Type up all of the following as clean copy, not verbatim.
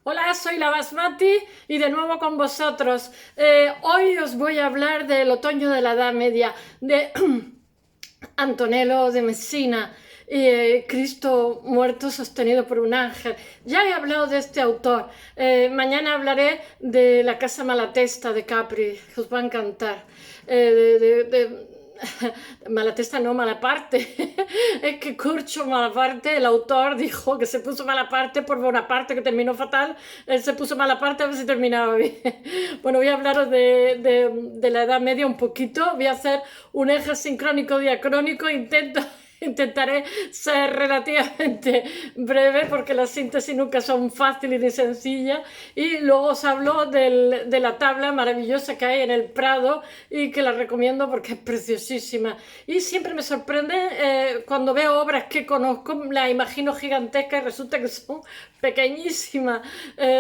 Hola, soy la Basmati y de nuevo con vosotros. Hoy os voy a hablar del otoño de la Edad Media, de Antonello de Messina, Cristo muerto sostenido por un ángel. Ya he hablado de este autor. Mañana hablaré de La Casa Malatesta de Capri, que os va a encantar. Malatesta no, Malaparte. Es que Curcio Malaparte, el autor, dijo que se puso Malaparte por Bonaparte, que terminó fatal. Él se puso Malaparte a ver si terminaba bien. Bueno, voy a hablaros de la Edad Media un poquito. Voy a hacer un eje sincrónico diacrónico. Intentaré ser relativamente breve porque las síntesis nunca son fáciles ni sencillas. Y luego os hablo de la tabla maravillosa que hay en el Prado y que la recomiendo porque es preciosísima. Y siempre me sorprende cuando veo obras que conozco, las imagino gigantescas y resulta que son pequeñísimas.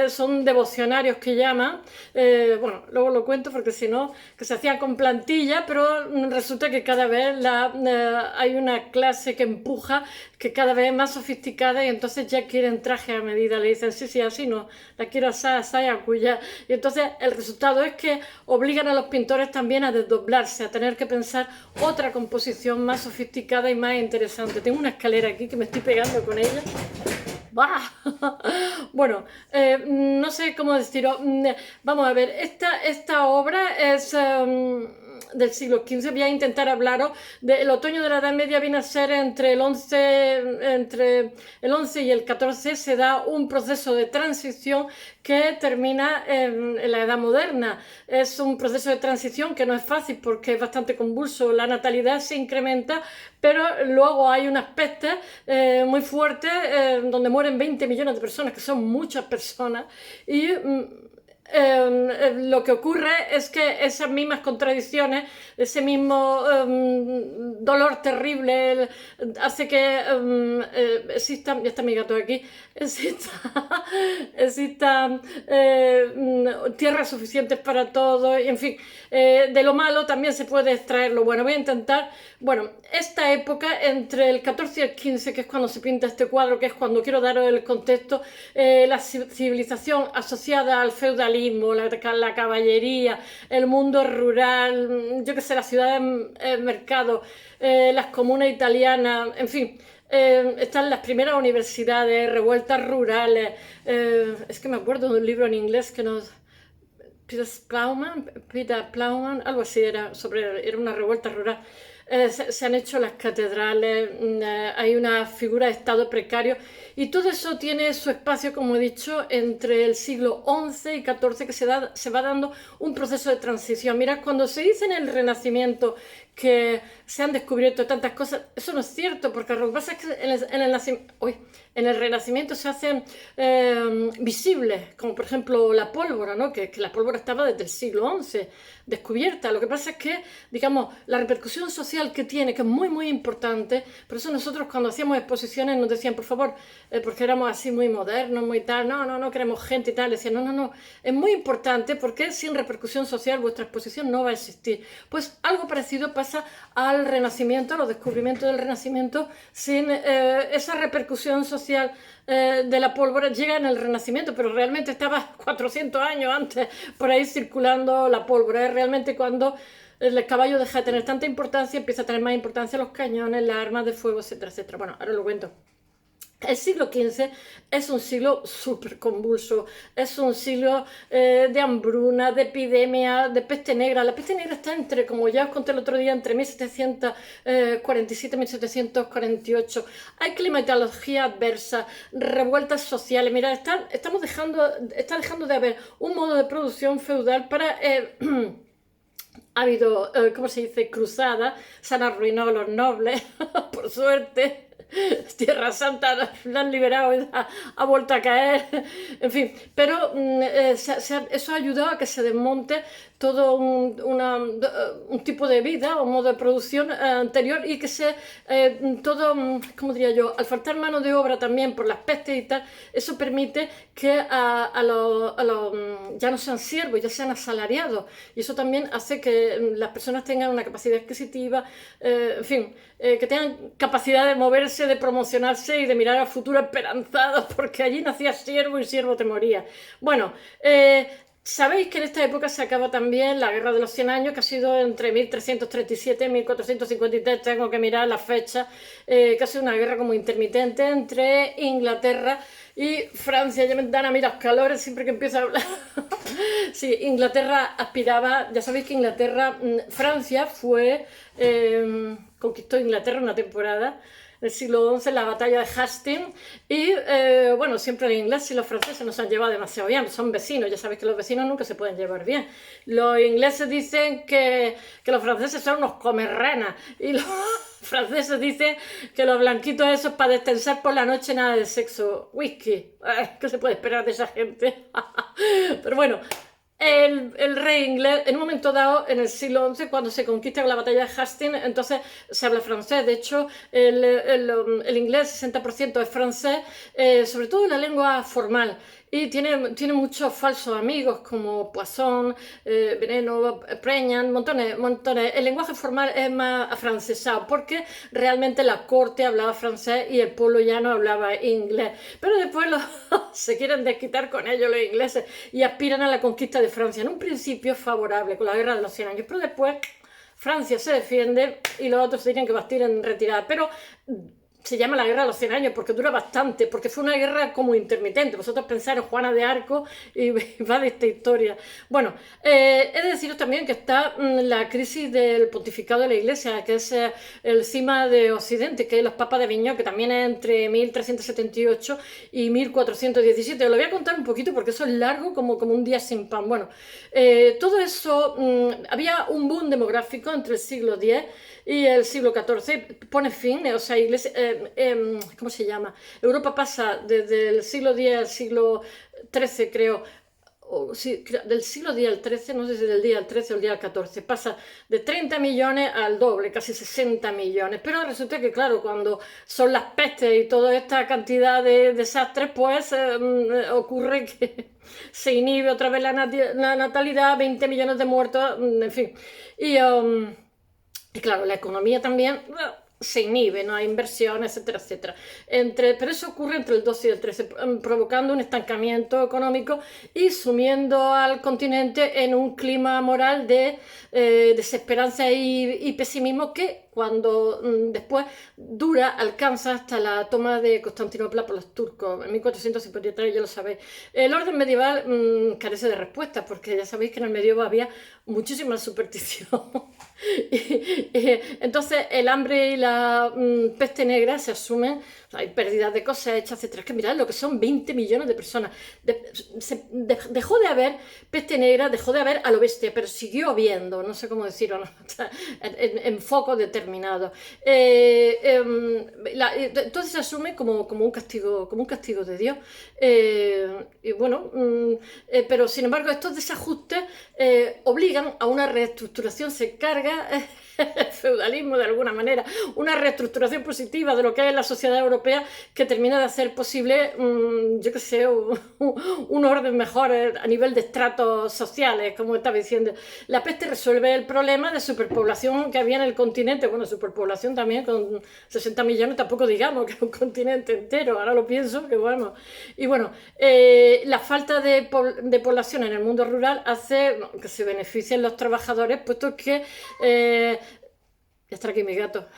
Son devocionarios que llaman. Bueno, luego lo cuento porque si no, que se hacían con plantilla, pero resulta que cada vez hay una clase que empuja, que cada vez es más sofisticada y entonces ya quieren traje a medida. Le dicen, sí, sí, así no, la quiero así, a cuya. Y entonces el resultado es que obligan a los pintores también a desdoblarse, a tener que pensar otra composición más sofisticada y más interesante. Tengo una escalera aquí que me estoy pegando con ella. ¡Bah! Bueno, no sé cómo decirlo. Vamos a ver, esta obra es del siglo XV. Voy a intentar hablaros del otoño de la Edad Media. Viene a ser entre el 11 y el 14. Se da un proceso de transición que termina en la Edad Moderna. Es un proceso de transición que no es fácil porque es bastante convulso. La natalidad se incrementa, pero luego hay unas pestes muy fuertes donde mueren 20 millones de personas, que son muchas personas, y lo que ocurre es que esas mismas contradicciones, ese mismo dolor terrible, hace que existan, ya está mi gato aquí, existan tierras suficientes para todo, y en fin, de lo malo también se puede extraer lo bueno. Voy a intentar, bueno, esta época entre el 14 y el 15, que es cuando se pinta este cuadro, que es cuando quiero daros el contexto, la civilización asociada al feudalismo, la caballería, el mundo rural, yo qué sé, las ciudades, mercados, las comunas italianas, en fin. Están las primeras universidades, revueltas rurales. Es que me acuerdo de un libro en inglés que nos... Peter Plowman, algo así era una revuelta rural. Se han hecho las catedrales, hay una figura de estado precario y todo eso tiene su espacio, como he dicho, entre el siglo XI y XIV, que se va dando un proceso de transición. Mira, cuando se dice en el Renacimiento que se han descubierto tantas cosas, eso no es cierto, porque lo que pasa es que en el Renacimiento se hacen visibles, como por ejemplo la pólvora, ¿no? Que la pólvora estaba desde el siglo XI descubierta. Lo que pasa es que, digamos, la repercusión social que tiene, que es muy, muy importante, por eso nosotros cuando hacíamos exposiciones nos decían, por favor, porque éramos así muy modernos, muy tal, no queremos gente y tal, decían, no, es muy importante porque sin repercusión social vuestra exposición no va a existir. Pues algo parecido pasa al Renacimiento, a los descubrimientos del Renacimiento, sin esa repercusión social de la pólvora llega en el Renacimiento, pero realmente estaba 400 años antes por ahí circulando la pólvora. Es realmente cuando el caballo deja de tener tanta importancia, empieza a tener más importancia los cañones, las armas de fuego, etcétera, etcétera. Bueno, ahora lo cuento. El siglo XV es un siglo súper convulso, es un siglo de hambruna, de epidemia, de peste negra. La peste negra está entre, como ya os conté el otro día, entre 1747 y 1748. Hay climatología adversa, revueltas sociales. Mira, está dejando de haber un modo de producción feudal para... ha habido, ¿cómo se dice?, cruzadas, se han arruinado los nobles, por suerte. Tierra Santa la han liberado y ha vuelto a caer, en fin, pero eso ha ayudado a que se desmonte todo un tipo de vida o modo de producción anterior y que todo, ¿cómo diría yo?, al faltar mano de obra también por las pestes y tal, eso permite que ya no sean siervos, ya sean asalariados, y eso también hace que las personas tengan una capacidad adquisitiva, en fin, que tengan capacidad de moverse creerse, de promocionarse y de mirar al futuro esperanzado, porque allí nacías siervo y siervo te moría. Bueno, sabéis que en esta época se acaba también la Guerra de los 100 Años, que ha sido entre 1337 y 1453, tengo que mirar la fecha, que ha sido una guerra como intermitente entre Inglaterra y Francia. Ya me dan a mí los calores siempre que empiezo a hablar. Sí, Inglaterra aspiraba, ya sabéis que Francia conquistó Inglaterra una temporada, en el siglo XI, la batalla de Hastings, y bueno, siempre los ingleses y los franceses no se han llevado demasiado bien, son vecinos, ya sabéis que los vecinos nunca se pueden llevar bien. Los ingleses dicen que los franceses son unos comerrenas, y los franceses dicen que los blanquitos esos para destensar por la noche nada de sexo, whisky. ¿Qué se puede esperar de esa gente? Pero bueno, el rey inglés, en un momento dado, en el siglo XI, cuando se conquista la batalla de Hastings, entonces se habla francés. De hecho, el inglés, 60% es francés, sobre todo en la lengua formal. Y tiene muchos falsos amigos como Poisson, Veneno, Preñan, montones. El lenguaje formal es más afrancesado porque realmente la corte hablaba francés y el pueblo llano hablaba inglés. Pero después se quieren desquitar con ellos los ingleses y aspiran a la conquista de Francia. En un principio es favorable con la Guerra de los 100 Años, pero después Francia se defiende y los otros se tienen que bastir en retirada. Pero se llama la Guerra de los 100 Años porque dura bastante, porque fue una guerra como intermitente. Vosotros pensáis en Juana de Arco y va de esta historia. Bueno, he de deciros también que está la crisis del pontificado de la Iglesia, que es el cima de Occidente, que es los papas de Aviñón, que también es entre 1378 y 1417. Os lo voy a contar un poquito porque eso es largo como un día sin pan. Bueno, todo eso, había un boom demográfico entre el siglo X y el siglo XIV, pone fin, o sea, Iglesia, ¿cómo se llama? Europa pasa desde el siglo X al siglo XIII, creo, sí, del siglo X al XIII, no sé si del día al XIII o el día al XIV, pasa de 30 millones al doble, casi 60 millones. Pero resulta que, claro, cuando son las pestes y toda esta cantidad de desastres, pues ocurre que se inhibe otra vez la natalidad, 20 millones de muertos, en fin. Y claro, la economía también se inhibe, no hay inversión, etcétera, etcétera. Pero eso ocurre entre el 12 y el 13, provocando un estancamiento económico y sumiendo al continente en un clima moral de desesperanza y pesimismo que cuando después alcanza hasta la toma de Constantinopla por los turcos en 1453, ya lo sabéis. El orden medieval carece de respuestas porque ya sabéis que en el medievo había muchísima superstición. Entonces el hambre y la peste negra se asumen, o sea, hay pérdidas de cosechas, etcétera. Es que mirad lo que son 20 millones de personas. Dejó de haber peste negra, dejó de haber a lo bestia, pero siguió habiendo, no sé cómo decirlo, ¿no? en focos determinados. Entonces se asume como un castigo de Dios. Y bueno, pero sin embargo estos desajustes obligan a una reestructuración, se carga el feudalismo de alguna manera, una reestructuración positiva de lo que es la sociedad europea que termina de hacer posible, yo qué sé, un orden mejor a nivel de estratos sociales, como estaba diciendo. La peste resuelve el problema de superpoblación que había en el continente, bueno, superpoblación también con 60 millones, tampoco digamos que es un continente entero, ahora lo pienso, que bueno. Y bueno, la falta de población en el mundo rural hace que se beneficien los trabajadores, puesto que ya está aquí mi gato.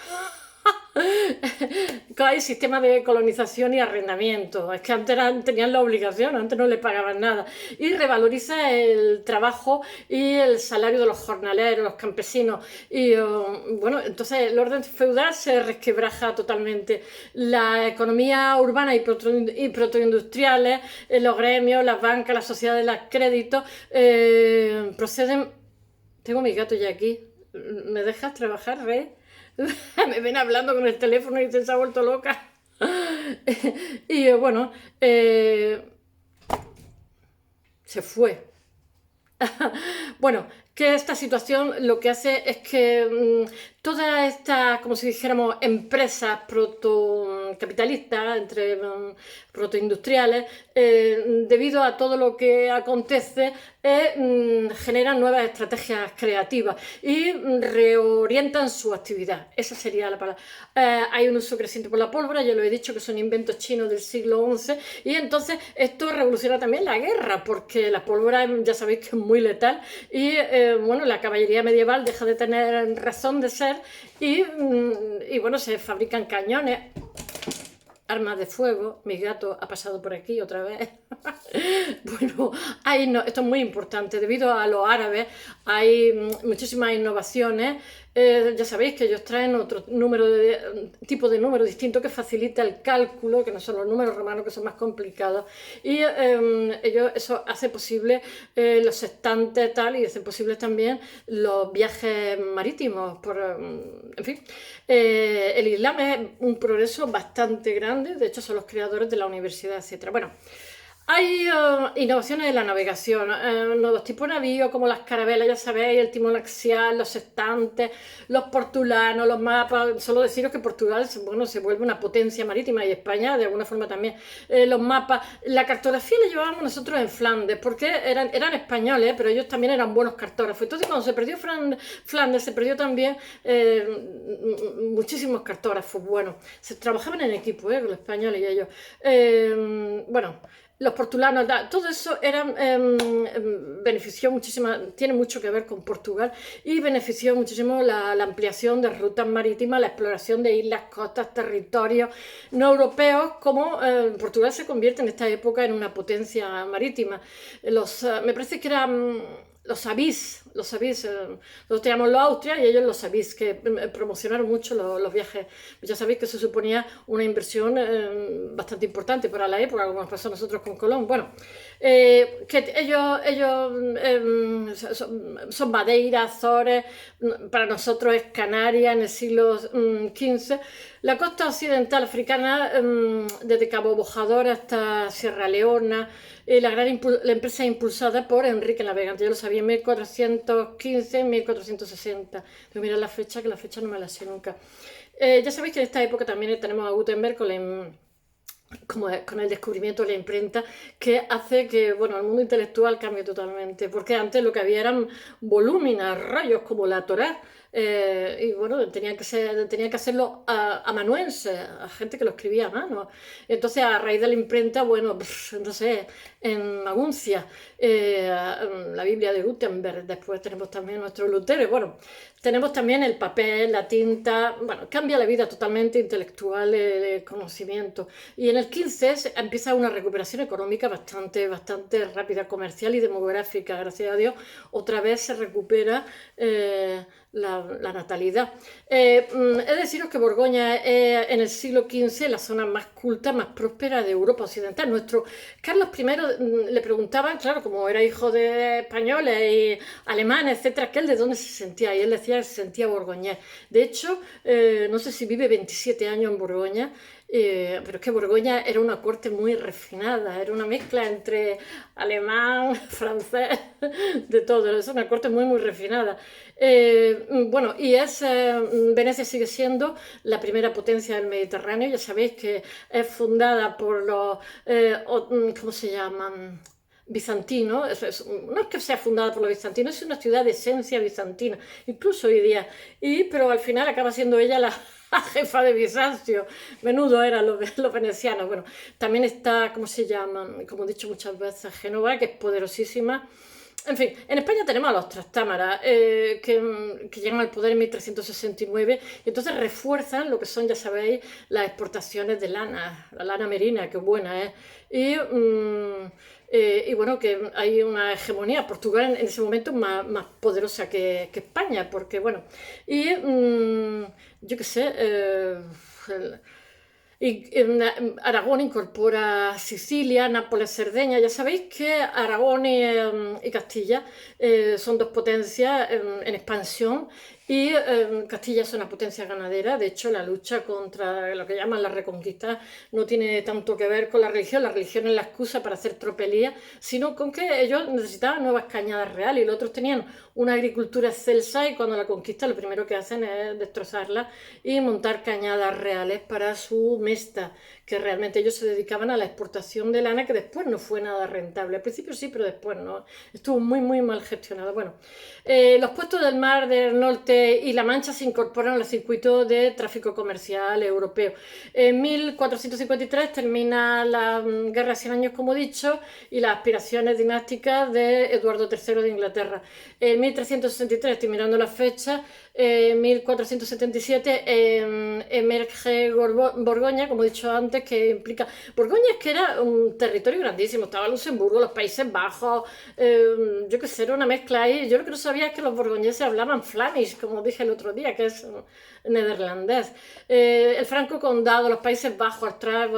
Hay sistemas de colonización y arrendamiento. Es que antes tenían la obligación, antes no le pagaban nada. Y revaloriza el trabajo y el salario de los jornaleros, los campesinos. Y bueno, entonces el orden feudal se resquebraja totalmente. La economía urbana y protoindustriales, los gremios, las bancas, las sociedades de crédito, proceden. Tengo mi gato ya aquí. ¿Me dejas trabajar, Rey? Me ven hablando con el teléfono y se ha vuelto loca. Y bueno, se fue. Bueno, que esta situación lo que hace es que toda esta, como si dijéramos, empresas protocapitalistas, entre protoindustriales, debido a todo lo que acontece, generan nuevas estrategias creativas y reorientan su actividad. Esa sería la palabra. Hay un uso creciente por la pólvora, ya lo he dicho, que son inventos chinos del siglo XI, y entonces esto revoluciona también la guerra, porque la pólvora ya sabéis que es muy letal, y bueno, la caballería medieval deja de tener razón de ser, y bueno, se fabrican cañones, armas de fuego. Mi gato ha pasado por aquí otra vez. Bueno, esto es muy importante. Debido a los árabes hay muchísimas innovaciones. Ya sabéis que ellos traen otro tipo de número distinto que facilita el cálculo, que no son los números romanos, que son más complicados. Y eso hace posible los sextantes tal, y hace posible también los viajes marítimos. En fin, el Islam es un progreso bastante grande. De hecho, son los creadores de la universidad, etc. Bueno, hay innovaciones en la navegación, nuevos tipos de navíos como las carabelas, ya sabéis, el timón axial, los sextantes, los portulanos, los mapas. Solo deciros que Portugal, bueno, se vuelve una potencia marítima, y España de alguna forma también. Los mapas, la cartografía la llevábamos nosotros en Flandes, porque eran españoles, pero ellos también eran buenos cartógrafos. Entonces, cuando se perdió Flandes, se perdió también muchísimos cartógrafos. Bueno, se trabajaban en equipo, con los españoles y ellos. Bueno, los portulanos, todo eso benefició muchísimo, tiene mucho que ver con Portugal, y benefició muchísimo la ampliación de rutas marítimas, la exploración de islas, costas, territorios no europeos, como Portugal se convierte en esta época en una potencia marítima. Me parece que eran los Avis, nosotros teníamos los Austria y ellos los Avis, que promocionaron mucho los viajes. Ya sabéis que eso suponía una inversión bastante importante para la época, como nos pasó a nosotros con Colón. Bueno, que ellos son Madeira, Azores, para nosotros es Canarias en el siglo XV. La costa occidental africana, desde Cabo Bojador hasta Sierra Leona, la empresa impulsada por Enrique Navegante. Yo lo sabía en 1415, 1460. Pero mira la fecha, que la fecha no me la sé nunca. Ya sabéis que en esta época también tenemos a Gutenberg con el descubrimiento de la imprenta, que hace que, bueno, el mundo intelectual cambie totalmente, porque antes lo que había eran volúminas, rollos como la Torá, y bueno, tenían que hacerlo amanuense, a gente que lo escribía a mano. Entonces, a raíz de la imprenta, bueno, no sé, en Maguncia, la Biblia de Gutenberg, después tenemos también nuestro Lutero, bueno, tenemos también el papel, la tinta. Bueno, cambia la vida totalmente intelectual, el conocimiento. Y en el 15 empieza una recuperación económica bastante rápida, comercial y demográfica, gracias a Dios. Otra vez se recupera la natalidad. He deciros que Borgoña es en el siglo XV la zona más culta, más próspera de Europa Occidental. Nuestro Carlos I le preguntaban, claro, como era hijo de españoles y alemanes, etcétera, que él de dónde se sentía, y él decía que se sentía borgoñés. De hecho, no sé si vive 27 años en Borgoña, pero es que Borgoña era una corte muy refinada, era una mezcla entre alemán, francés, de todo, es una corte muy refinada. Bueno, y Venecia sigue siendo la primera potencia del Mediterráneo. Ya sabéis que es fundada por los, ¿cómo se llaman? Bizantino. No es que sea fundada por los bizantinos, es una ciudad de esencia bizantina, incluso hoy día, pero al final acaba siendo ella la jefa de Bizancio. Menudo eran los venecianos. Bueno, también está, ¿cómo se llama? Como he dicho muchas veces, Génova, que es poderosísima. En fin, en España tenemos a los Trastámara, que llegan al poder en 1369, y entonces refuerzan lo que son, ya sabéis, las exportaciones de lana, la lana merina, que buena es. Y bueno, que hay una hegemonía Portugal en ese momento más poderosa que España, porque bueno, yo qué sé, Aragón incorpora Sicilia, Nápoles, Cerdeña. Ya sabéis que Aragón y Castilla son dos potencias en expansión, Y Castilla es una potencia ganadera, de hecho la lucha contra lo que llaman la reconquista no tiene tanto que ver con la religión es la excusa para hacer tropelía, sino con que ellos necesitaban nuevas cañadas reales y los otros tenían una agricultura excelsa y cuando la conquista lo primero que hacen es destrozarla y montar cañadas reales para su mesta, que realmente ellos se dedicaban a la exportación de lana que después no fue nada rentable, al principio sí, pero después no, estuvo muy muy mal gestionado. Bueno, los puestos del Mar del Norte y La Mancha se incorporan al circuito de tráfico comercial europeo. En 1453 termina la Guerra de 100 Años, como he dicho, y las aspiraciones dinásticas de Eduardo III de Inglaterra. En 1363, estoy mirando la fecha, 1477 emerge Borgoña, como he dicho antes, que implica... Borgoña es que era un territorio grandísimo, estaba Luxemburgo, los Países Bajos, yo qué sé, era una mezcla ahí. Yo lo que no sabía es que los borgoñeses hablaban flemish, como dije el otro día, que es neerlandés. El Franco Condado, los Países Bajos, Astral,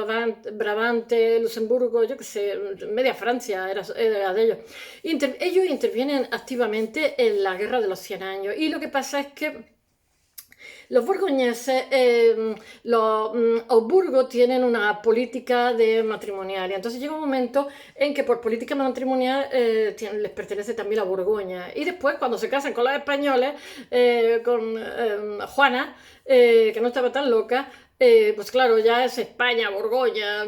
Brabante, Luxemburgo, yo qué sé, media Francia era de ellos. Ellos intervienen activamente en la Guerra de los 100 Años y lo que pasa es que los borgoñeses, los Augsburgo tienen una política de matrimonial y entonces llega un momento en que por política matrimonial les pertenece también la Borgoña y después cuando se casan con los españoles, con Juana, que no estaba tan loca, pues claro, ya es España, Borgoña,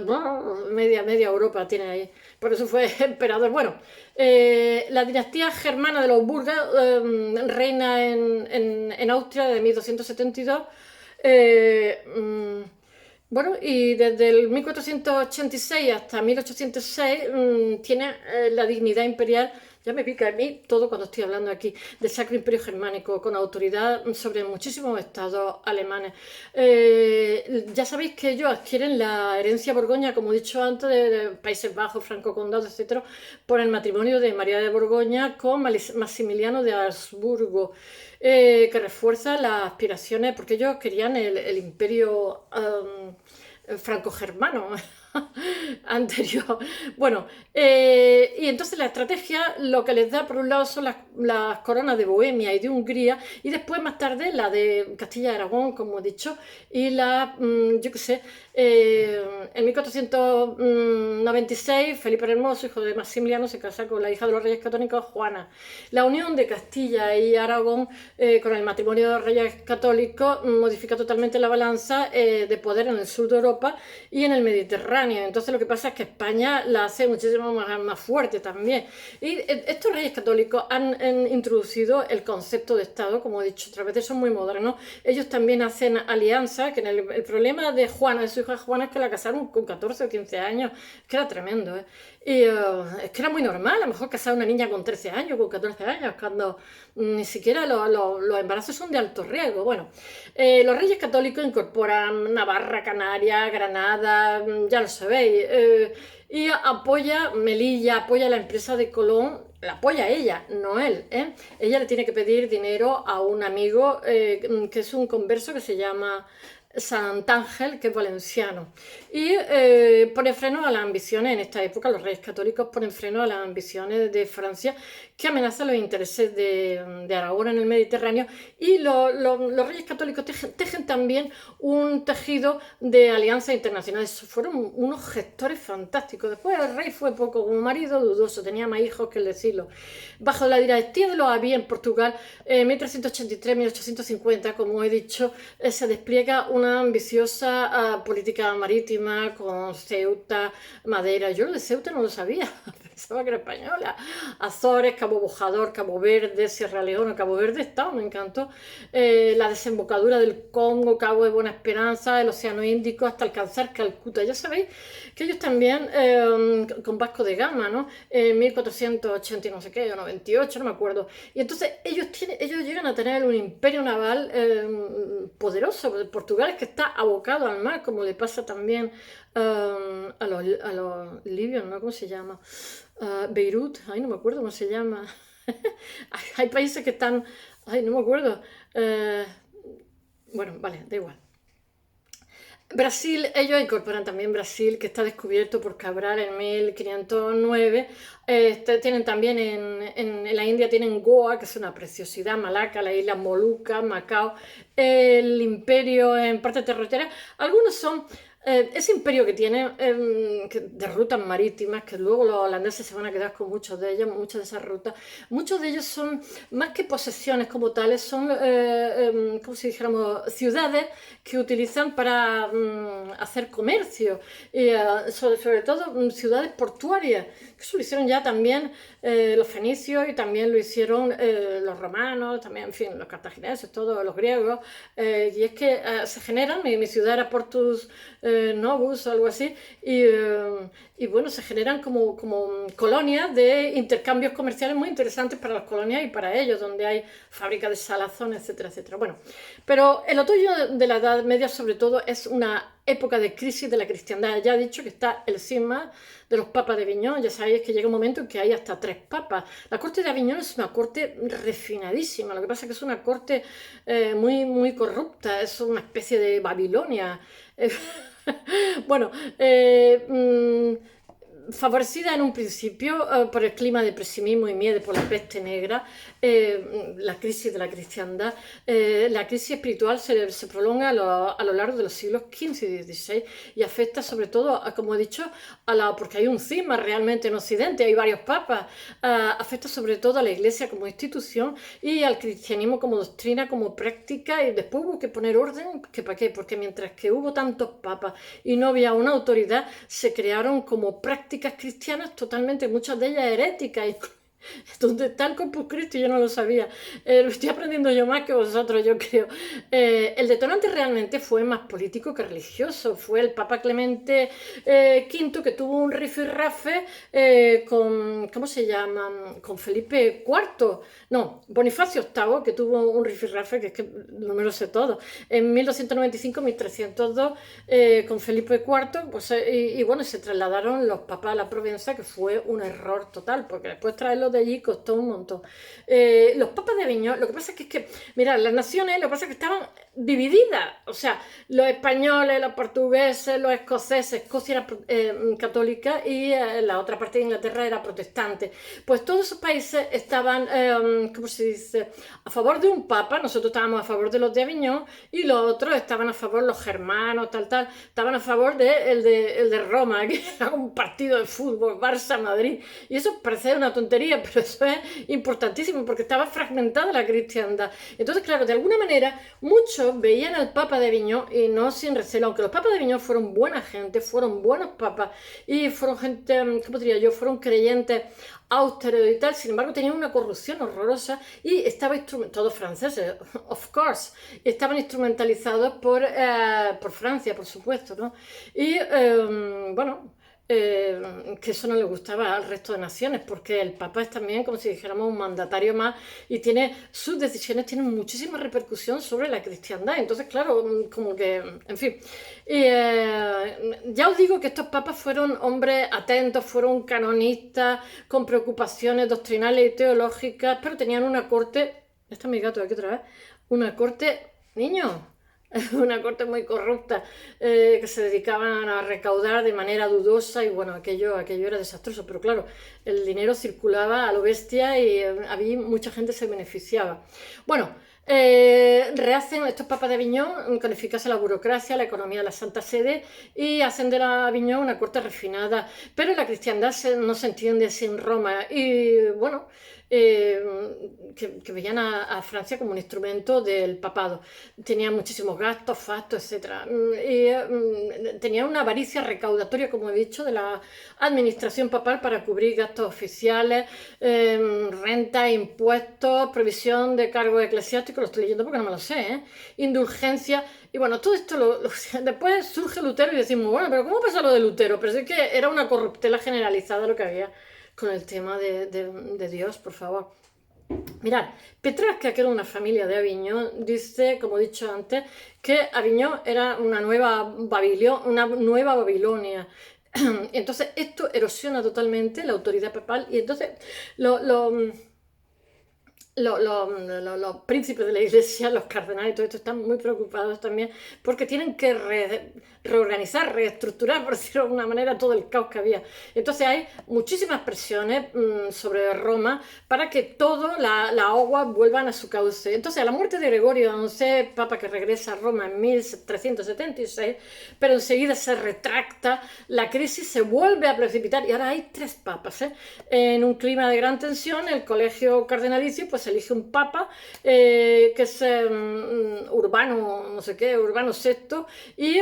media Europa tiene ahí. Por eso fue emperador. Bueno, la dinastía germana de los Augsburgo reina en Austria desde 1272. Bueno, y desde el 1486 hasta 1806 tiene la dignidad imperial. Ya me pica a mí todo cuando estoy hablando aquí del Sacro Imperio Germánico, con autoridad sobre muchísimos estados alemanes. Ya sabéis que ellos adquieren la herencia borgoña, como he dicho antes, de Países Bajos, Franco Condado, etcétera, por el matrimonio de María de Borgoña con Maximiliano de Habsburgo, que refuerza las aspiraciones, porque ellos querían el imperio franco-germano anterior. Bueno, y entonces la estrategia lo que les da por un lado son las coronas de Bohemia y de Hungría y después más tarde la de Castilla y Aragón, como he dicho, y yo qué sé, en 1496 Felipe el Hermoso, hijo de Maximiliano, se casa con la hija de los reyes católicos, Juana. La unión de Castilla y Aragón con el matrimonio de los reyes católicos modifica totalmente la balanza de poder en el sur de Europa y en el Mediterráneo. Entonces lo que pasa es que España la hace muchísimo más fuerte también. Y estos reyes católicos han introducido el concepto de Estado, como he dicho, a través de eso muy modernos. Ellos también hacen alianza, que el problema de Juana, de su hija Juana, es que la casaron con 14 o 15 años, que era tremendo, ¿eh? Y es que era muy normal, a lo mejor casar a una niña con 13 años, con 14 años, cuando ni siquiera los embarazos son de alto riesgo. Bueno, los reyes católicos incorporan Navarra, Canarias, Granada, ya lo sabéis, y Melilla apoya la empresa de Colón, la apoya ella, no él, ¿eh? Ella le tiene que pedir dinero a un amigo que es un converso que se llama Santángel, que es valenciano, y pone freno a las ambiciones, en esta época los reyes católicos ponen freno a las ambiciones de Francia, que amenazan los intereses de Aragón en el Mediterráneo, y los reyes católicos tejen también un tejido de alianzas internacionales. Fueron unos gestores fantásticos. Después el rey fue poco como marido, dudoso, tenía más hijos que el decirlo. Bajo la dinastía de los Había en Portugal, en 1383-1850, como he dicho, se despliega una ambiciosa política marítima con Ceuta, Madeira. Yo lo de Ceuta no lo sabía, pensaba que era española. Azores, Cabo Bojador, Cabo Verde, Sierra Leona. Cabo Verde estaba, me encantó. La desembocadura del Congo, Cabo de Buena Esperanza, el Océano Índico, hasta alcanzar Calcuta. Ya sabéis que ellos también, con Vasco de Gama, ¿no? En 1480 y no sé qué, o 98, no me acuerdo. Y entonces ellos llegan a tener un imperio naval poderoso. Portugal es que está abocado al mar, como le pasa también a los libios, ¿no? ¿Cómo se llama? Beirut, ay, no me acuerdo cómo se llama. Hay países que están, ay, no me acuerdo. Bueno, vale, da igual. Brasil, ellos incorporan también Brasil, que está descubierto por Cabral en 1509. Tienen también en la India, tienen Goa, que es una preciosidad, Malaca, la isla Molucas, Macao, el imperio en parte territorial. Algunos son ese imperio que tiene de rutas marítimas, que luego los holandeses se van a quedar con muchos de ellos, muchas de esas rutas. Muchos de ellos son, más que posesiones como tales, son, como si dijéramos, ciudades que utilizan para hacer comercio, y, sobre todo ciudades portuarias, que eso lo hicieron ya también los fenicios y también lo hicieron los romanos, también, en fin, los cartagineses, todos los griegos, y es que se generan, mi ciudad era Portus Novus o algo así, y bueno, se generan como colonias de intercambios comerciales muy interesantes para las colonias y para ellos, donde hay fábricas de salazón, etcétera, etcétera. Bueno, pero el otoño de la Edad Media sobre todo es una época de crisis de la cristiandad. Ya he dicho que está el cisma de los papas de Aviñón. Ya sabéis que llega un momento en que hay hasta 3 papas. La corte de Aviñón es una corte refinadísima. Lo que pasa es que es una corte muy, muy corrupta. Es una especie de Babilonia. Bueno, favorecida en un principio por el clima de pesimismo y miedo por la peste negra, la crisis de la cristiandad, la crisis espiritual se prolonga a lo largo de los siglos XV y XVI y afecta sobre todo, como he dicho, porque hay un cisma realmente en Occidente, hay varios papas, afecta sobre todo a la Iglesia como institución y al cristianismo como doctrina, como práctica, y después hubo que poner orden, ¿que para qué? Porque mientras que hubo tantos papas y no había una autoridad, se crearon como prácticas cristianas totalmente, muchas de ellas heréticas, donde está el Corpus Christi, yo no lo sabía. Lo estoy aprendiendo yo más que vosotros, yo creo. El detonante realmente fue más político que religioso. Fue el Papa Clemente V, que tuvo un rifirrafe con, ¿cómo se llama? Con Felipe IV. No, Bonifacio VIII, que tuvo un rifirrafe, que es que no me lo sé todo. En 1295-1302, con Felipe IV, pues, y bueno, se trasladaron los papas a la Provenza, que fue un error total, porque después traerlos de allí costó un montón. Los papas de Aviñón, lo que pasa es que, mirad, las naciones, lo que pasa es que estaban divididas, o sea, los españoles, los portugueses, los escoceses, Escocia era católica y la otra parte de Inglaterra era protestante. Pues todos esos países estaban, ¿cómo se dice?, a favor de un papa. Nosotros estábamos a favor de los de Aviñón y los otros estaban a favor, los germanos, tal, estaban a favor de el de Roma, que era un partido de fútbol, Barça-Madrid, y eso parece una tontería, pero eso es importantísimo porque estaba fragmentada la cristiandad. Entonces, claro, de alguna manera muchos veían al Papa de Aviñón y no sin recelo, aunque los papas de Aviñón fueron buena gente, fueron buenos papas y fueron gente, ¿cómo diría yo?, fueron creyentes austeros y tal. Sin embargo, tenían una corrupción horrorosa y estaban todos franceses, of course, estaban instrumentalizados por Francia, por supuesto, ¿no? Y bueno, que eso no le gustaba al resto de naciones, porque el Papa es también, como si dijéramos, un mandatario más y tiene sus decisiones tienen muchísima repercusión sobre la cristiandad. Entonces, claro, como que, en fin. Y, ya os digo que estos papas fueron hombres atentos, fueron canonistas, con preocupaciones doctrinales y teológicas, pero tenían una corte, está mi gato aquí otra vez, una corte, niño, una corte muy corrupta, que se dedicaban a recaudar de manera dudosa y bueno, aquello era desastroso, pero claro, el dinero circulaba a lo bestia y había mucha gente se beneficiaba. Bueno, rehacen estos papas de Aviñón, codificarse la burocracia, la economía de la Santa Sede y hacen de la Aviñón una corte refinada, pero la cristiandad no se entiende sin Roma y bueno, que veían a Francia como un instrumento del papado. Tenían muchísimos gastos, fastos, etc. Y tenían una avaricia recaudatoria, como he dicho, de la administración papal para cubrir gastos oficiales, renta, impuestos, provisión de cargos eclesiásticos, lo estoy leyendo porque no me lo sé, indulgencia. Y bueno, todo esto después surge Lutero y decimos, bueno, pero ¿cómo pasa lo de Lutero? Pero es que era una corruptela generalizada lo que había con el tema de Dios, por favor. Mirad, Petrarca, que era una familia de Aviñón, dice, como he dicho antes, que Aviñón era una nueva Babilonia. Entonces esto erosiona totalmente la autoridad papal y entonces los príncipes de la iglesia, los cardenales y todo esto están muy preocupados también porque tienen que reorganizar, reestructurar, por decirlo de alguna manera, todo el caos que había. Entonces hay muchísimas presiones sobre Roma para que todas las aguas vuelvan a su cauce. Entonces, a la muerte de Gregorio XI, papa que regresa a Roma en 1376, pero enseguida se retracta, la crisis se vuelve a precipitar y ahora hay 3 papas. En un clima de gran tensión, el colegio cardenalicio pues elige un papa que es Urbano, no sé qué, Urbano VI, y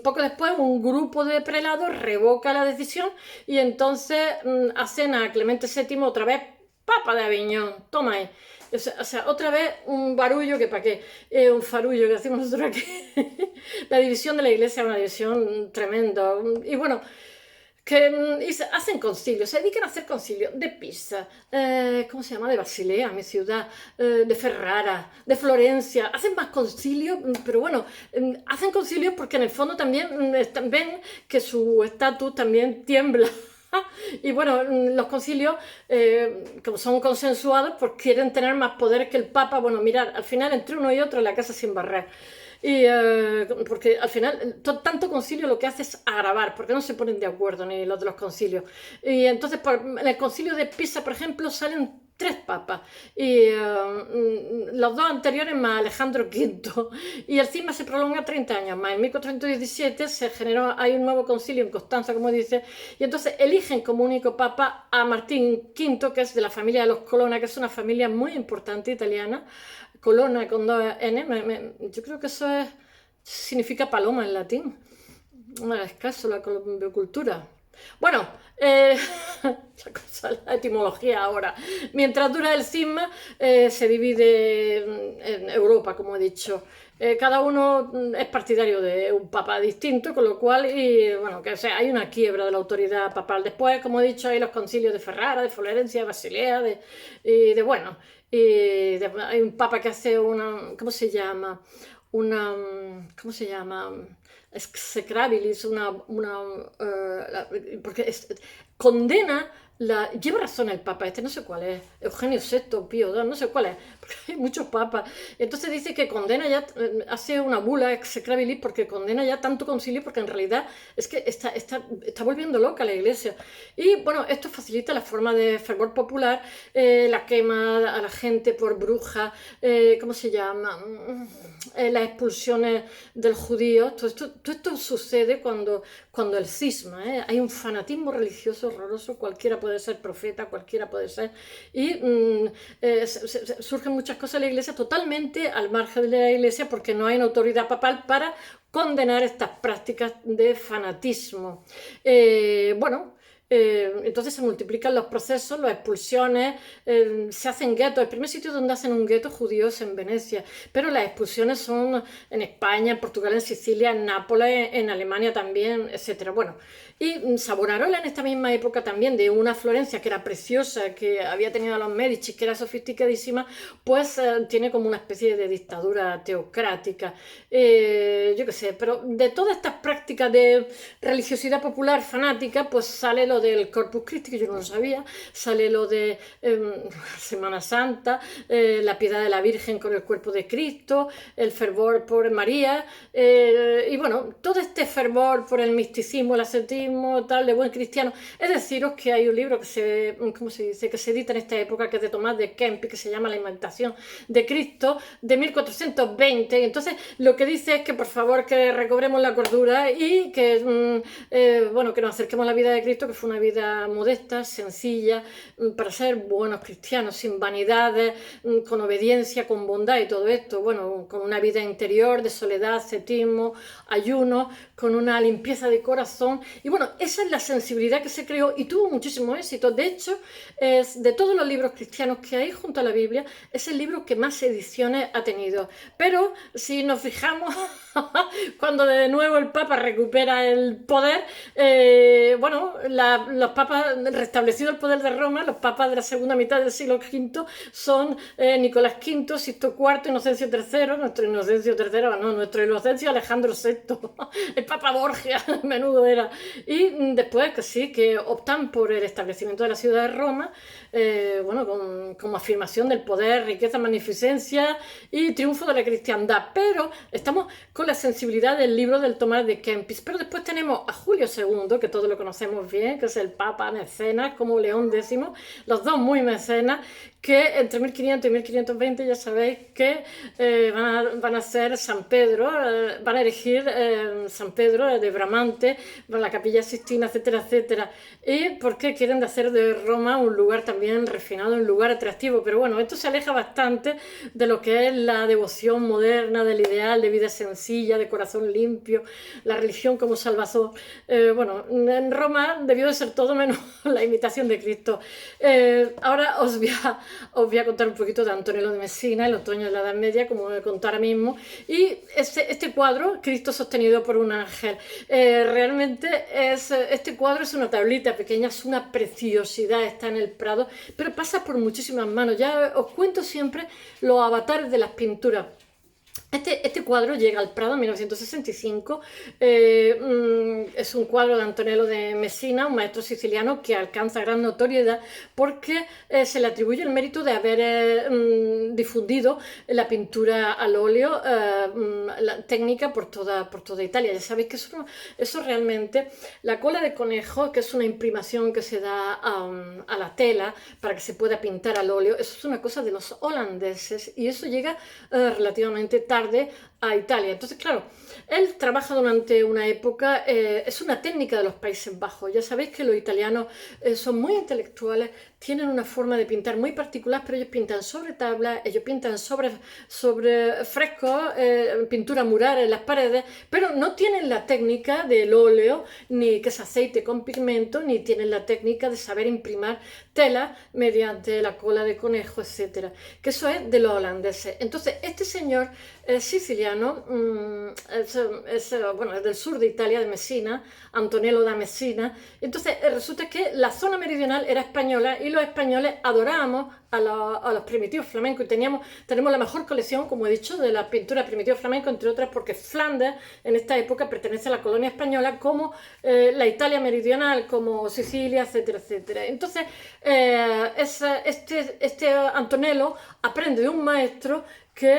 poco después un grupo de prelados revoca la decisión y entonces hacen a Clemente VII otra vez papa de Aviñón. Toma ahí. O sea, otra vez un barullo que para qué, un farullo que decimos nosotros aquí. La división de la iglesia es una división tremenda. Y bueno, que hacen concilios, se dedican a hacer concilios de Pisa, ¿cómo se llama? De Basilea, mi ciudad, de Ferrara, de Florencia, hacen más concilios, pero bueno, hacen concilios porque en el fondo también ven que su estatus también tiembla. Y bueno, los concilios, como son consensuados, pues quieren tener más poder que el Papa. Bueno, mirar, al final entre uno y otro la casa sin barrer. Y, porque al final tanto concilio lo que hace es agravar, porque no se ponen de acuerdo ni los de los concilios. Y entonces en el concilio de Pisa, por ejemplo, salen 3 papas y los 2 anteriores más Alejandro V, y el cisma se prolonga 30 años más. En 1417 hay un nuevo concilio en Constanza, como dice, y entonces eligen como único papa a Martín V, que es de la familia de los Colonna, que es una familia muy importante italiana. Colonna con 2 N, yo creo que eso significa paloma en latín. No es caso la colombicultura. Bueno, la etimología ahora. Mientras dura el cisma, se divide en Europa, como he dicho. Cada uno es partidario de un papa distinto, con lo cual, y bueno, que o sea, hay una quiebra de la autoridad papal. Después, como he dicho, hay los concilios de Ferrara, de Florencia, de Basilea, bueno, hay un papa que hace ¿cómo se llama? ¿Cómo se llama? Execrabilis, porque condena lleva razón el papa no sé cuál es, Eugenio VI, Pío II, no sé cuál es, porque hay muchos papas. Entonces dice que condena ya, hace una bula execrabilis porque condena ya tanto concilio, porque en realidad es que está volviendo loca la iglesia. Y bueno, esto facilita la forma de fervor popular, la quema a la gente por bruja, ¿cómo se llama? Las expulsiones del judío. Todo esto sucede cuando el cisma, hay un fanatismo religioso horroroso, cualquiera puede ser profeta, cualquiera puede ser, y surgen muchas cosas en la iglesia totalmente al margen de la iglesia porque no hay una autoridad papal para condenar estas prácticas de fanatismo. Entonces se multiplican los procesos, las expulsiones, se hacen guetos. El primer sitio donde hacen un gueto judío es en Venecia, pero las expulsiones son en España, en Portugal, en Sicilia, en Nápoles, en Alemania también, etc. Bueno, y Savonarola en esta misma época también, de una Florencia que era preciosa, que había tenido a los Medici, que era sofisticadísima, pues tiene como una especie de dictadura teocrática. Yo qué sé, pero de todas estas prácticas de religiosidad popular fanática, pues sale lo del Corpus Christi, que yo no lo sabía, sale lo de Semana Santa, la piedad de la Virgen con el cuerpo de Cristo, el fervor por María, y bueno, todo este fervor por el misticismo, el ascetismo, tal, de buen cristiano. Es deciros que hay un libro que ¿cómo se dice? Que se edita en esta época, que es de Tomás de Kempis, que se llama La Imitación de Cristo, de 1420. Entonces, lo que dice es que por favor que recobremos la cordura y que, que nos acerquemos a la vida de Cristo, que fue una vida modesta, sencilla, para ser buenos cristianos, sin vanidades, con obediencia, con bondad y todo esto. Bueno, con una vida interior de soledad, ascetismo, ayuno, con una limpieza de corazón. Y bueno, esa es la sensibilidad que se creó y tuvo muchísimo éxito. De hecho, de todos los libros cristianos que hay junto a la Biblia, es el libro que más ediciones ha tenido. Pero si nos fijamos, cuando de nuevo el Papa recupera el poder, la los papas, restablecido el poder de Roma, los papas de la segunda mitad del siglo V son Nicolás V, Sixto IV, Inocencio III, nuestro Inocencio III, no, nuestro Inocencio Alejandro VI, el Papa Borgia, menudo era. Y después que sí, que optan por el establecimiento de la ciudad de Roma, bueno, como afirmación del poder, riqueza, magnificencia y triunfo de la cristiandad. Pero estamos con la sensibilidad del libro del Tomás de Kempis. Pero después tenemos a Julio II, que todos lo conocemos bien, que es el Papa mecenas, como León X, los dos muy mecenas, que entre 1500 y 1520 ya sabéis que van a ser San Pedro, van a erigir San Pedro de Bramante, la Capilla Sixtina, etcétera, etcétera. Y porque quieren hacer de Roma un lugar también refinado, un lugar atractivo. Pero bueno, esto se aleja bastante de lo que es la devoción moderna, del ideal de vida sencilla, de corazón limpio, la religión como Salvador. Bueno, en Roma debió de ser todo menos la imitación de Cristo. Ahora os voy a contar un poquito de Antonello de Messina, el otoño de la Edad Media, como he contado ahora mismo. Y este cuadro, Cristo sostenido por un ángel, realmente este cuadro es una tablita pequeña, es una preciosidad, está en el Prado, pero pasa por muchísimas manos. Ya os cuento siempre los avatares de las pinturas. Este cuadro llega al Prado en 1965, es un cuadro de Antonello de Messina, un maestro siciliano que alcanza gran notoriedad porque se le atribuye el mérito de haber difundido la pintura al óleo, la técnica por toda Italia. Ya sabéis que eso realmente, la cola de conejo, que es una imprimación que se da a la tela para que se pueda pintar al óleo, eso es una cosa de los holandeses y eso llega relativamente tarde a Italia. Entonces, claro, él trabaja durante una época, es una técnica de los Países Bajos. Ya sabéis que los italianos son muy intelectuales, tienen una forma de pintar muy particular, pero ellos pintan sobre tablas, ellos pintan sobre frescos, pintura mural en las paredes, pero no tienen la técnica del óleo, ni que es aceite con pigmento, ni tienen la técnica de saber imprimir tela mediante la cola de conejo, etcétera. Que eso es de los holandeses. Entonces, este señor siciliano, bueno, es del sur de Italia, de Messina, Antonello da Messina. Entonces resulta que la zona meridional era española y los españoles adorábamos a los primitivos flamencos y tenemos la mejor colección, como he dicho, de la pintura primitiva flamenco, entre otras porque Flandes en esta época pertenece a la colonia española, como la Italia meridional, como Sicilia, etcétera, etcétera. Entonces este Antonello aprende de un maestro que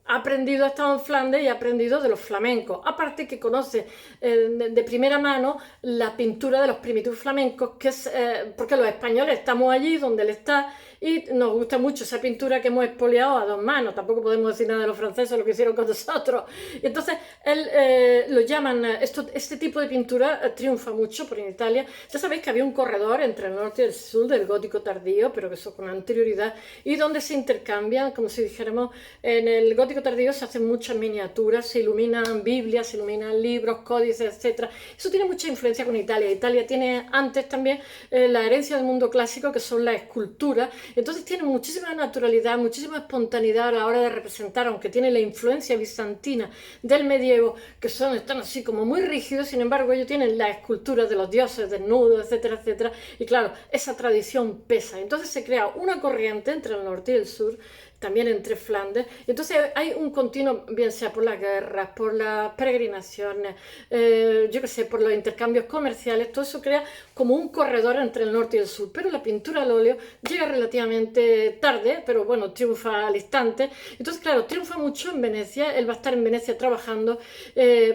ha aprendido, ha estado en Flandes y ha aprendido de los flamencos. Aparte que conoce de primera mano la pintura de los primitivos flamencos, que es porque los españoles estamos allí donde él está y nos gusta mucho esa pintura que hemos expoliado a dos manos. Tampoco podemos decir nada de los franceses, lo que hicieron con nosotros. Y entonces él lo llaman, este tipo de pintura triunfa mucho por en Italia. Ya sabéis que había un corredor entre el norte y el sur del gótico tardío, pero que eso con anterioridad, y donde se intercambian, como si dijéramos, en el gótico tardío se hacen muchas miniaturas, se iluminan Biblias, se iluminan libros, códices, etc. Eso tiene mucha influencia con Italia. Italia tiene antes también la herencia del mundo clásico, que son las esculturas. Entonces tiene muchísima naturalidad, muchísima espontaneidad a la hora de representar, aunque tiene la influencia bizantina del medievo, que están así como muy rígidos. Sin embargo, ellos tienen las esculturas de los dioses desnudos, etcétera, etcétera. Y claro, esa tradición pesa. Entonces se crea una corriente entre el norte y el sur, también entre Flandes. Entonces hay un continuo, bien sea por las guerras, por las peregrinaciones, yo qué sé, por los intercambios comerciales, todo eso crea como un corredor entre el norte y el sur. Pero la pintura al óleo llega relativamente tarde, pero bueno, triunfa al instante. Entonces, claro, triunfa mucho en Venecia. Él va a estar en Venecia trabajando,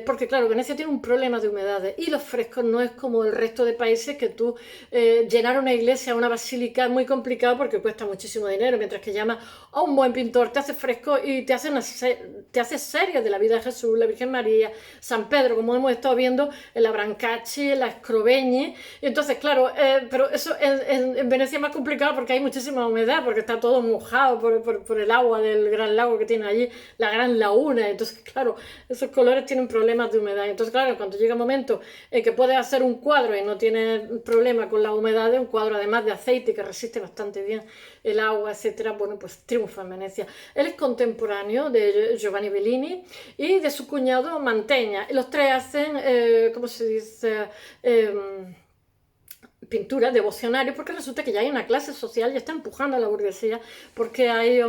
porque claro, Venecia tiene un problema de humedades y los frescos no es como el resto de países, que tú llenar una iglesia, una basílica es muy complicado porque cuesta muchísimo dinero, mientras que llama a un buen pintor, te hace fresco y te hace series de la vida de Jesús, la Virgen María, San Pedro, como hemos estado viendo en la Brancacci, en la Scrovegni. Entonces, claro, pero eso en Venecia es más complicado porque hay muchísima humedad, porque está todo mojado por el agua del gran lago que tiene allí, la gran laguna. Entonces, claro, esos colores tienen problemas de humedad. Entonces, claro, cuando llega el momento en que puedes hacer un cuadro y no tienes problema con la humedad, un cuadro además de aceite que resiste bastante bien el agua, etcétera, bueno, pues triunfa en Venecia. Él es contemporáneo de Giovanni Bellini y de su cuñado Mantegna. Los tres hacen, ¿cómo se dice? pintura devocionario, porque resulta que ya hay una clase social, ya está empujando a la burguesía, porque hay,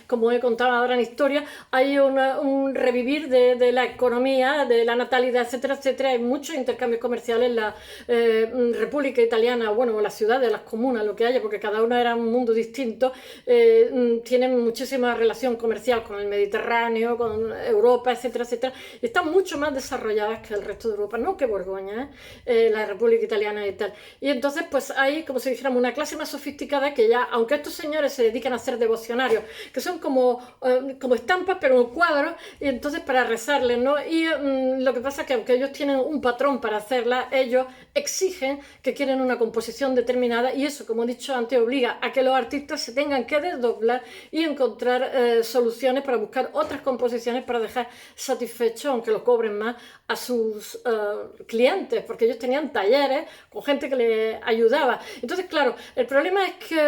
como he contado ahora en historia, hay un revivir de la economía, de la natalidad, etcétera, etcétera. Hay muchos intercambios comerciales en la República Italiana, bueno, las ciudades, las comunas, lo que haya, porque cada una era un mundo distinto, tienen muchísima relación comercial con el Mediterráneo, con Europa, etcétera, etcétera, y están mucho más desarrolladas que el resto de Europa, no que Borgoña, la República Italiana y tal. Y entonces pues hay, como si dijéramos, una clase más sofisticada que ya, aunque estos señores se dedican a ser devocionarios, que son como estampas pero en cuadros, y entonces para rezarles, ¿no? Y lo que pasa es que aunque ellos tienen un patrón para hacerla, ellos exigen que quieren una composición determinada, y eso, como he dicho antes, obliga a que los artistas se tengan que desdoblar y encontrar soluciones para buscar otras composiciones para dejar satisfechos, aunque lo cobren más, a sus clientes, porque ellos tenían talleres con gente que les ayudaba. Entonces, claro, el problema es que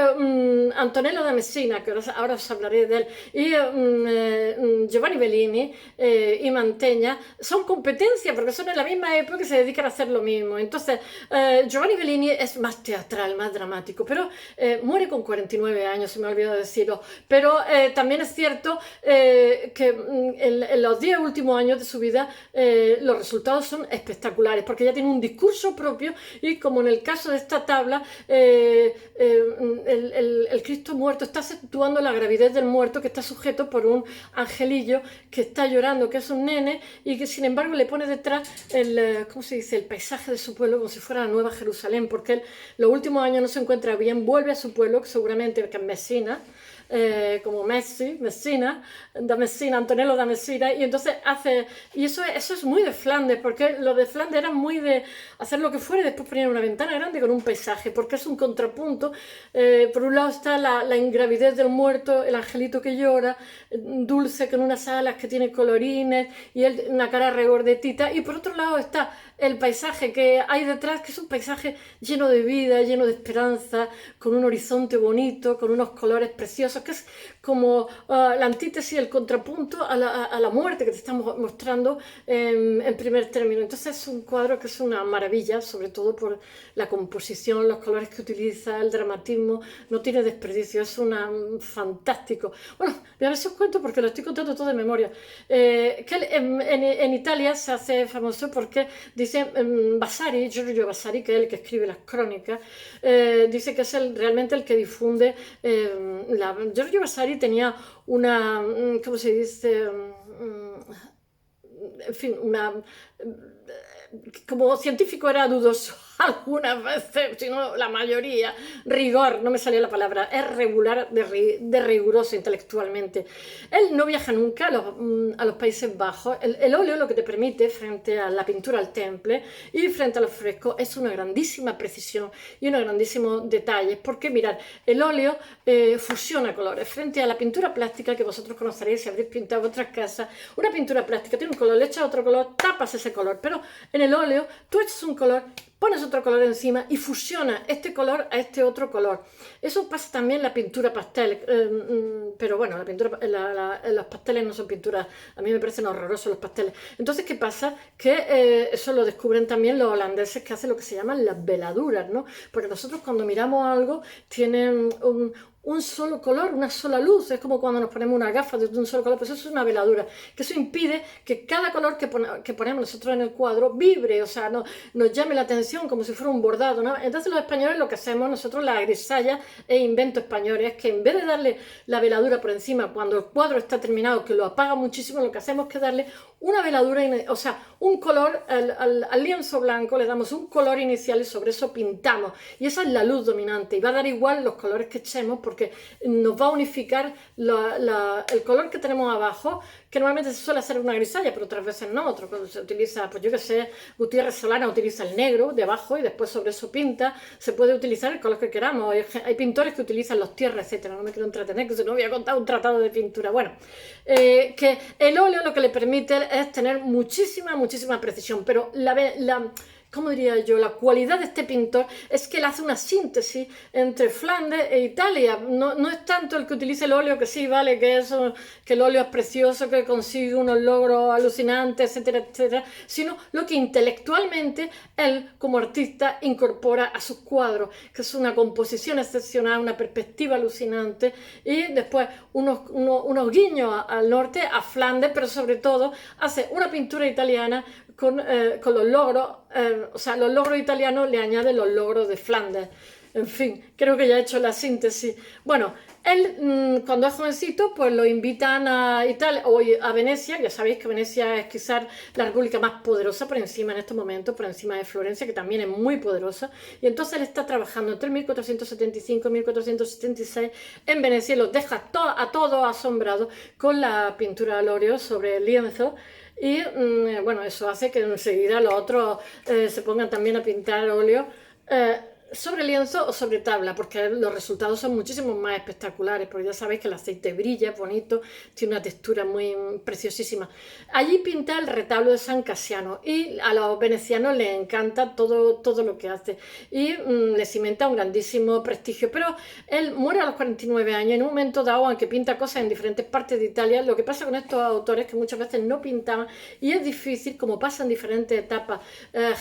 Antonello da Messina, que ahora os hablaré de él, y Giovanni Bellini y Mantegna son competencia, porque son en la misma época y se dedican a hacer lo mismo. Entonces, Giovanni Bellini es más teatral, más dramático, pero muere con 49 años, se me ha olvidado decirlo. Pero también es cierto que en los 10 últimos años de su vida los resultados son espectaculares, porque ya tiene un discurso propio, y como en el caso de esta tabla, el Cristo muerto está acentuando la gravidez del muerto, que está sujeto por un angelillo que está llorando, que es un nene, y que sin embargo le pone detrás ¿cómo se dice?, el paisaje de su pueblo, como si fuera la Nueva Jerusalén, porque él los últimos años no se encuentra bien, vuelve a su pueblo, que seguramente que es Messina, como Messina, da Messina, Antonello da Messina, y entonces hace, y eso es muy de Flandes, porque lo de Flandes era muy de hacer lo que fuera y después poner una ventana grande con un paisaje, porque es un contrapunto. Por un lado está la ingravidez del muerto, el angelito que llora, dulce, con unas alas que tiene colorines y él una cara regordetita, y por otro lado está el paisaje que hay detrás, que es un paisaje lleno de vida, lleno de esperanza, con un horizonte bonito, con unos colores preciosos, que es como la antítesis, el contrapunto a la muerte que te estamos mostrando en primer término. Entonces es un cuadro que es una maravilla, sobre todo por la composición, los colores que utiliza, el dramatismo, no tiene desperdicio, es fantástico. Bueno, voy a ver si os cuento porque lo estoy contando todo de memoria. Que en Italia se hace famoso porque dice Vasari, Giorgio Vasari, que es el que escribe las crónicas, dice que es realmente el que difunde Giorgio Vasari tenía una, ¿cómo se dice? En fin, como científico era dudoso algunas veces, si no la mayoría, rigor, no me salía la palabra, es regular de riguroso intelectualmente. Él no viaja nunca a los Países Bajos. El óleo lo que te permite, frente a la pintura al temple y frente a los frescos, es una grandísima precisión y unos grandísimos detalles, porque mirad, el óleo fusiona colores. Frente a la pintura plástica, que vosotros conoceréis si habréis pintado vuestras casas, una pintura plástica tiene un color, le echas otro color, tapas ese color, pero en el óleo tú echas un color, pones otro color encima y fusiona este color a este otro color. Eso pasa también en la pintura pastel, pero bueno, los pasteles no son pinturas, a mí me parecen horrorosos los pasteles. Entonces, ¿qué pasa? Que eso lo descubren también los holandeses, que hacen lo que se llaman las veladuras, ¿no? Porque nosotros cuando miramos algo tienen un solo color, una sola luz, es como cuando nos ponemos una gafa de un solo color, pues eso es una veladura, que eso impide que cada color que ponemos nosotros en el cuadro vibre, o sea, nos llame la atención como si fuera un bordado, ¿no? Entonces los españoles lo que hacemos nosotros, la grisalla e invento español, es que en vez de darle la veladura por encima cuando el cuadro está terminado, que lo apaga muchísimo, lo que hacemos es que darle una veladura, o sea, un color al lienzo blanco, le damos un color inicial y sobre eso pintamos, y esa es la luz dominante, y va a dar igual los colores que echemos porque nos va a unificar el color que tenemos abajo, que normalmente se suele hacer una grisalla, pero otras veces no. Cuando se utiliza, pues yo que sé, Gutiérrez Solana utiliza el negro de abajo y después sobre eso pinta. Se puede utilizar el color que queramos. Hay pintores que utilizan los tierras, etcétera. No me quiero entretener, que si no voy a contar un tratado de pintura. Bueno, que el óleo lo que le permite es tener muchísima precisión, pero ¿cómo diría yo? La cualidad de este pintor es que él hace una síntesis entre Flandes e Italia. No es tanto el que utilice el óleo, que sí, vale, que el óleo es precioso, que consigue unos logros alucinantes, etcétera, etcétera, sino lo que intelectualmente él, como artista, incorpora a sus cuadros, que es una composición excepcional, una perspectiva alucinante, y después unos guiños al norte, a Flandes, pero sobre todo hace una pintura italiana con los logros, o sea, los logros italianos le añaden los logros de Flandes. En fin, creo que ya he hecho la síntesis. Bueno, él cuando es jovencito, pues lo invitan a Italia o a Venecia. Ya sabéis que Venecia es quizás la república más poderosa por encima en estos momentos, por encima de Florencia, que también es muy poderosa. Y entonces él está trabajando entre 1475 y 1476 en Venecia y los deja a todos asombrados con la pintura al óleo sobre el lienzo. Y bueno, eso hace que enseguida los otros se pongan también a pintar óleo sobre lienzo o sobre tabla, porque los resultados son muchísimo más espectaculares, porque ya sabéis que el aceite brilla, es bonito, tiene una textura muy preciosísima. Allí pinta el retablo de San Casiano y a los venecianos les encanta todo lo que hace y le cimenta un grandísimo prestigio, pero él muere a los 49 años en un momento dado, aunque pinta cosas en diferentes partes de Italia. Lo que pasa con estos autores que muchas veces no pintaban y es difícil, como pasa en diferentes etapas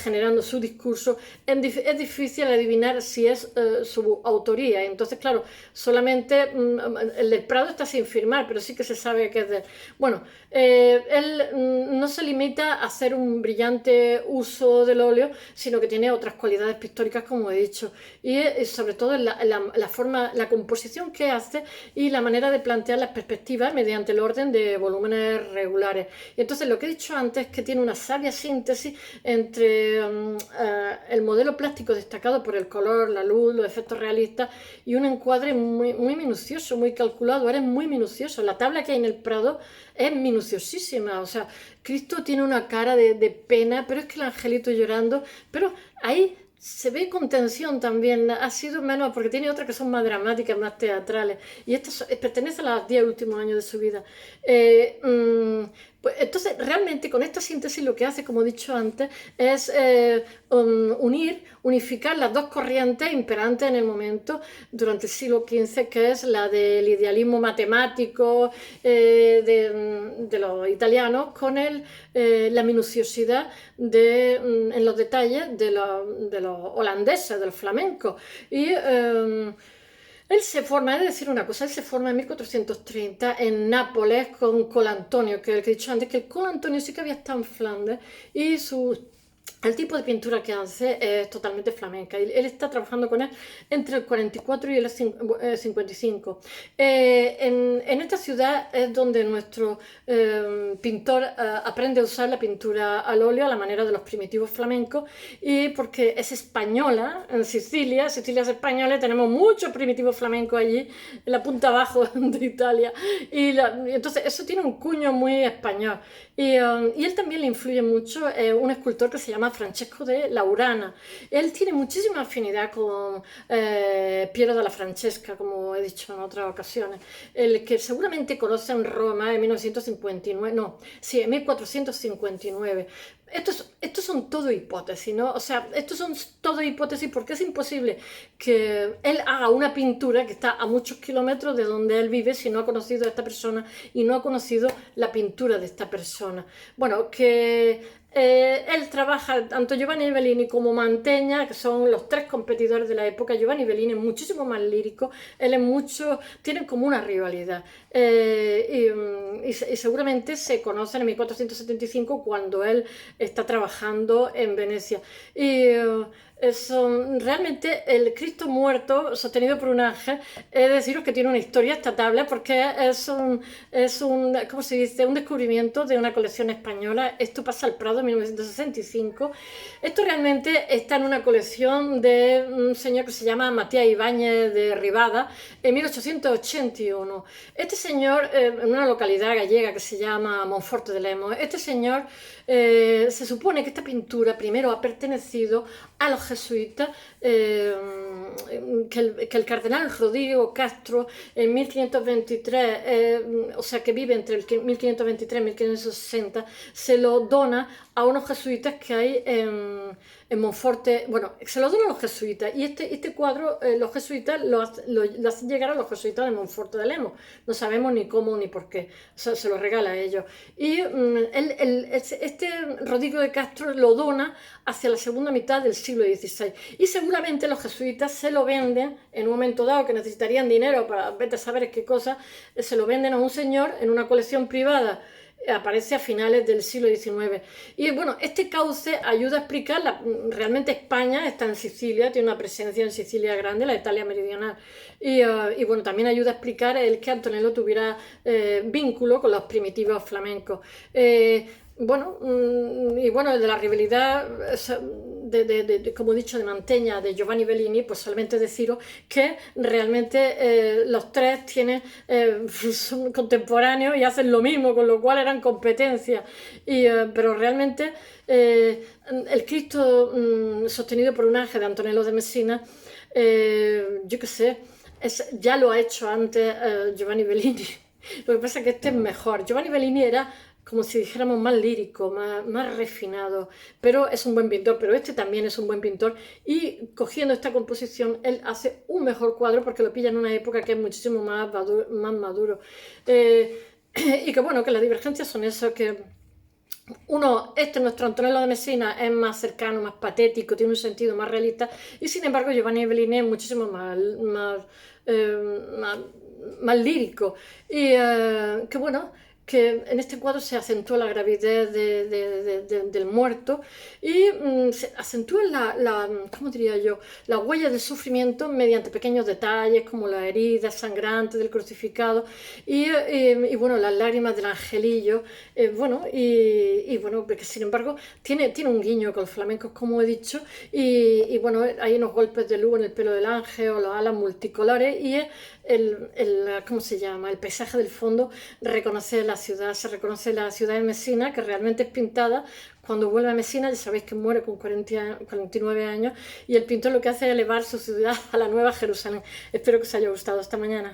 generando su discurso, es difícil adivinar si es su autoría. Entonces, claro, solamente el del Prado está sin firmar, pero sí que se sabe que es de él. Bueno, él no se limita a hacer un brillante uso del óleo, sino que tiene otras cualidades pictóricas, como he dicho, y sobre todo la forma, la composición que hace y la manera de plantear las perspectivas mediante el orden de volúmenes regulares. Y entonces lo que he dicho antes es que tiene una sabia síntesis entre el modelo plástico destacado por el color, la luz, los efectos realistas y un encuadre muy minucioso, muy calculado. Eres muy minucioso. La tabla que hay en el Prado es minuciosísima. O sea, Cristo tiene una cara de pena, pero es que el angelito llorando, pero ahí se ve con tensión también. Ha sido menos, porque tiene otras que son más dramáticas, más teatrales, y esta pertenece a los 10 últimos años de su vida. Pues entonces, realmente con esta síntesis lo que hace, como he dicho antes, es unificar las dos corrientes imperantes en el momento durante el siglo XV, que es la del idealismo matemático de los italianos con la minuciosidad en los detalles de los holandeses, del flamenco. Y él se forma, he de decir una cosa, él se forma en 1430 en Nápoles con Colantonio, que es el que he dicho antes, que el Colantonio sí que había estado en Flandes y el tipo de pintura que hace es totalmente flamenca. Él está trabajando con él entre el 44 y el 55. En esta ciudad es donde nuestro pintor aprende a usar la pintura al óleo a la manera de los primitivos flamencos, y porque es española, en Sicilia es española, tenemos muchos primitivos flamencos allí, en la punta abajo de Italia, y entonces eso tiene un cuño muy español. Y él también le influye mucho un escultor que se llama Francesco de Laurana. Él tiene muchísima afinidad con Piero della Francesca, como he dicho en otras ocasiones, el que seguramente conoce en Roma en 1959, no, sí, en 1459. Estos son todo hipótesis, ¿no? O sea, estos son todo hipótesis porque es imposible que él haga una pintura que está a muchos kilómetros de donde él vive si no ha conocido a esta persona y no ha conocido la pintura de esta persona. Bueno, que él trabaja tanto Giovanni Bellini como Mantegna, que son los tres competidores de la época. Giovanni Bellini es muchísimo más lírico, él es mucho, tienen como una rivalidad. Y seguramente se conocen en 1475 cuando él está trabajando en Venecia. Y realmente el Cristo muerto sostenido por un ángel, he de deciros que tiene una historia esta tabla porque ¿cómo se dice? Un descubrimiento de una colección española. Esto pasa al Prado en 1965. Esto realmente está en una colección de un señor que se llama Matías Ibáñez de Ribada en 1881. Este señor, en una localidad gallega que se llama Monforte de Lemos, este señor se supone que esta pintura primero ha pertenecido a los jesuitas, que el cardenal Rodrigo Castro en 1523, o sea que vive entre el 1523 y 1560, se lo dona a unos jesuitas que hay en Monforte, bueno, se lo donan los jesuitas, y este cuadro los jesuitas lo hacen llegar a los jesuitas de Monforte de Lemos, no sabemos ni cómo ni por qué, se lo regala a ellos. Y este Rodrigo de Castro lo dona hacia la segunda mitad del siglo XVI, y seguramente los jesuitas se lo venden en un momento dado que necesitarían dinero para vete a saber qué cosa, se lo venden a un señor en una colección privada. Aparece a finales del siglo XIX. Y bueno, este cauce ayuda a explicar, realmente España está en Sicilia, tiene una presencia en Sicilia grande, la Italia meridional, y bueno, también ayuda a explicar el que Antonello tuviera vínculo con los primitivos flamencos. Bueno, y bueno, de la rivalidad, como he dicho, de Mantegna, de Giovanni Bellini, pues solamente deciros que realmente los tres son contemporáneos y hacen lo mismo, con lo cual eran competencias. Pero realmente el Cristo sostenido por un ángel de Antonello de Messina, yo qué sé, ya lo ha hecho antes Giovanni Bellini. Lo que pasa es que este es mejor. Giovanni Bellini era como si dijéramos más lírico, más refinado, pero es un buen pintor, pero este también es un buen pintor, y cogiendo esta composición él hace un mejor cuadro porque lo pilla en una época que es muchísimo más maduro. Y que bueno, que las divergencias son eso, que nuestro Antonello de Messina es más cercano, más patético, tiene un sentido más realista, y sin embargo Giovanni Bellini es muchísimo más lírico, y que bueno, que en este cuadro se acentúa la gravidez del muerto, y se acentúa ¿cómo diría yo?, la huella del sufrimiento mediante pequeños detalles como las heridas sangrantes del crucificado, y bueno, las lágrimas del angelillo, bueno, y bueno, que sin embargo tiene un guiño con los flamencos, como he dicho, y bueno, hay unos golpes de luz en el pelo del ángel o las alas multicolores, y ¿cómo se llama?, el paisaje del fondo se reconoce la ciudad de Messina, que realmente es pintada. Cuando vuelve a Messina, ya sabéis que muere con 49 años, y el pintor lo que hace es elevar su ciudad a la Nueva Jerusalén. Espero que os haya gustado. Hasta mañana.